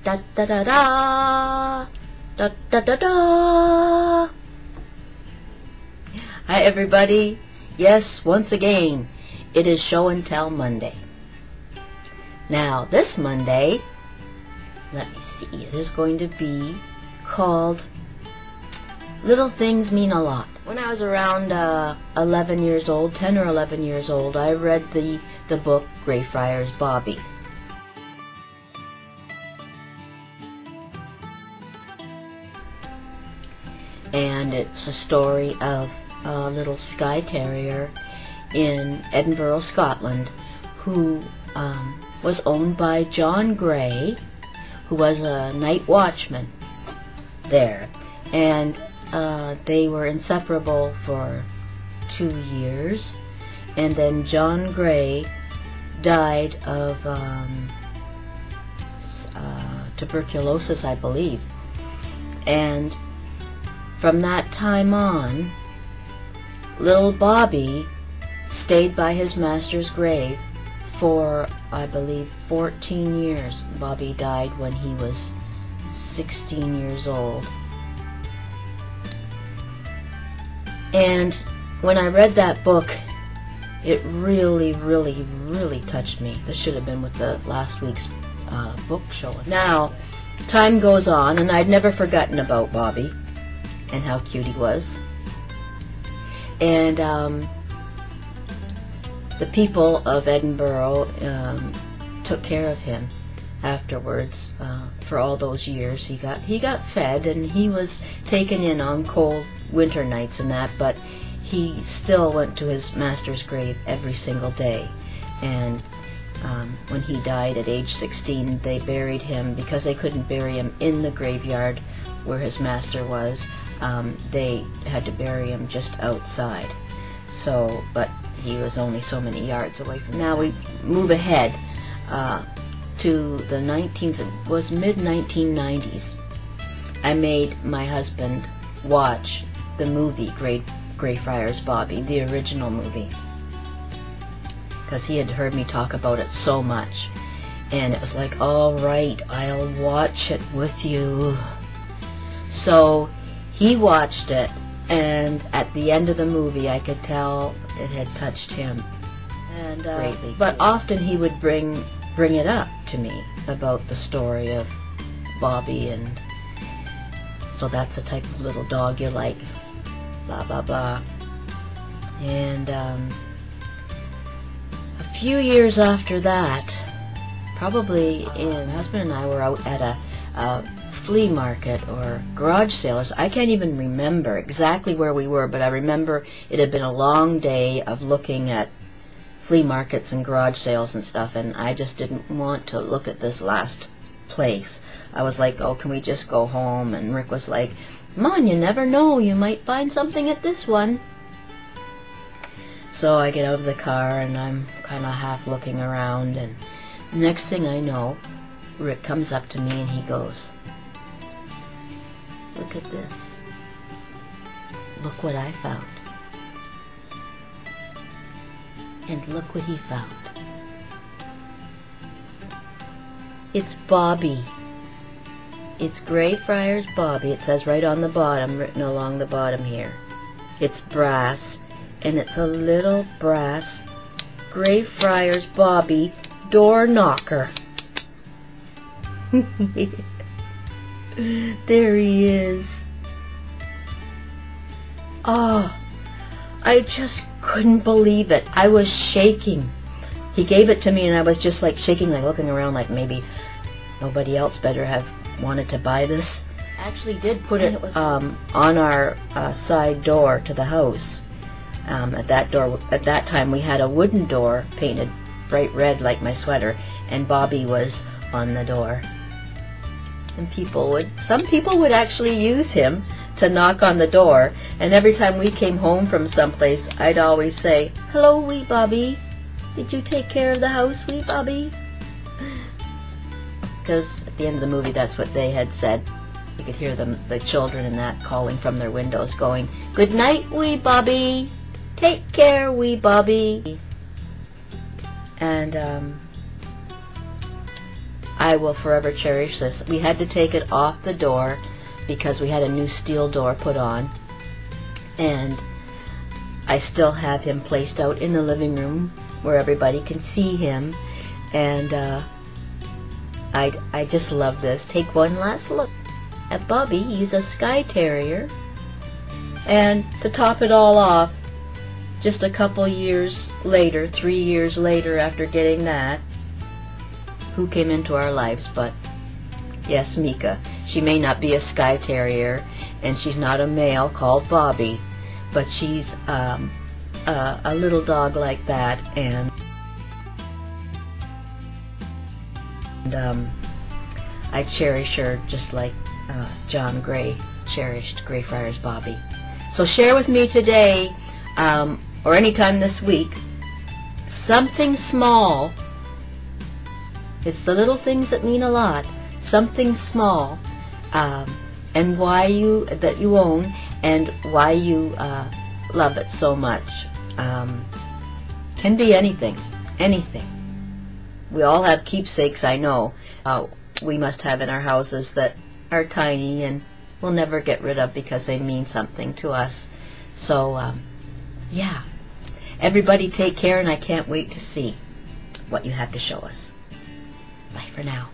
Da da da da. Da da da da. Hi everybody. Yes, once again, it is Show and Tell Monday. Now, this Monday, let me see, it is going to be called Little Things Mean a Lot. When I was around 11 years old, 10 or 11 years old, I read the book Greyfriars Bobby. And it's a story of a little Skye Terrier in Edinburgh, Scotland, who was owned by John Gray, who was a night watchman there. And they were inseparable for 2 years. And then John Gray died of tuberculosis, I believe. And from that time on, little Bobby stayed by his master's grave for, I believe, 14 years. Bobby died when he was 16 years old. And when I read that book, it really, really, really touched me. This should have been with the last week's book show. Now, time goes on, and I'd never forgotten about Bobby and how cute he was. And the people of Edinburgh took care of him afterwards. For all those years, he got fed, and he was taken in on cold winter nights and that, but he still went to his master's grave every single day. And when he died at age 16, they buried him, because they couldn't bury him in the graveyard where his master was. They had to bury him just outside. So, but he was only so many yards away from. Now we move ahead to the mid-1990s. I made my husband watch the movie Greyfriars Bobby, the original movie, because he had heard me talk about it so much, and it was like, all right, I'll watch it with you. So he watched it, and at the end of the movie, I could tell it had touched him, and greatly. But often he would bring it up to me about the story of Bobby, and so that's the type of little dog you like, blah blah blah. And a few years after that, probably, my husband and I were out at a flea market or garage sales. I can't even remember exactly where we were, but I remember it had been a long day of looking at flea markets and garage sales and stuff, and I just didn't want to look at this last place. I was like, oh, can we just go home? And Rick was like, come on, you never know, you might find something at this one. So I get out of the car, and I'm kind of half looking around, and next thing I know, Rick comes up to me and he goes, look at this. Look what I found. And look what he found. It's Bobby. It's Greyfriars Bobby. It says right on the bottom, written along the bottom here. It's brass, and it's a little brass Greyfriars Bobby door knocker. There he is. Oh, I just couldn't believe it. I was shaking. He gave it to me, and I was just like shaking, like looking around, like maybe nobody else better have wanted to buy this. I actually did put it on our side door to the house. At that time we had a wooden door painted bright red like my sweater, and Bobby was on the door. And some people would actually use him to knock on the door, and every time we came home from someplace, I'd always say, hello, wee Bobby. Did you take care of the house, wee Bobby? Because at the end of the movie, that's what they had said. You could hear the children in that calling from their windows, going, good night, wee Bobby. Take care, wee Bobby. And I will forever cherish this. We had to take it off the door because we had a new steel door put on, and I still have him placed out in the living room where everybody can see him, and I just love this. Take one last look at Bobby. He's a Skye Terrier, and to top it all off, just a couple years later, 3 years later after getting that, who came into our lives but, yes, Mika. She may not be a Skye Terrier, and she's not a male called Bobby, but she's a little dog like that, and I cherish her just like John Gray cherished Greyfriars Bobby. So share with me today, or anytime this week, something small. It's the little things that mean a lot. Something small, and why that you own, and why you love it so much. Can be anything, anything. We all have keepsakes, I know. We must have in our houses that are tiny and we'll never get rid of because they mean something to us. So, yeah. Everybody take care, and I can't wait to see what you have to show us. Bye for now.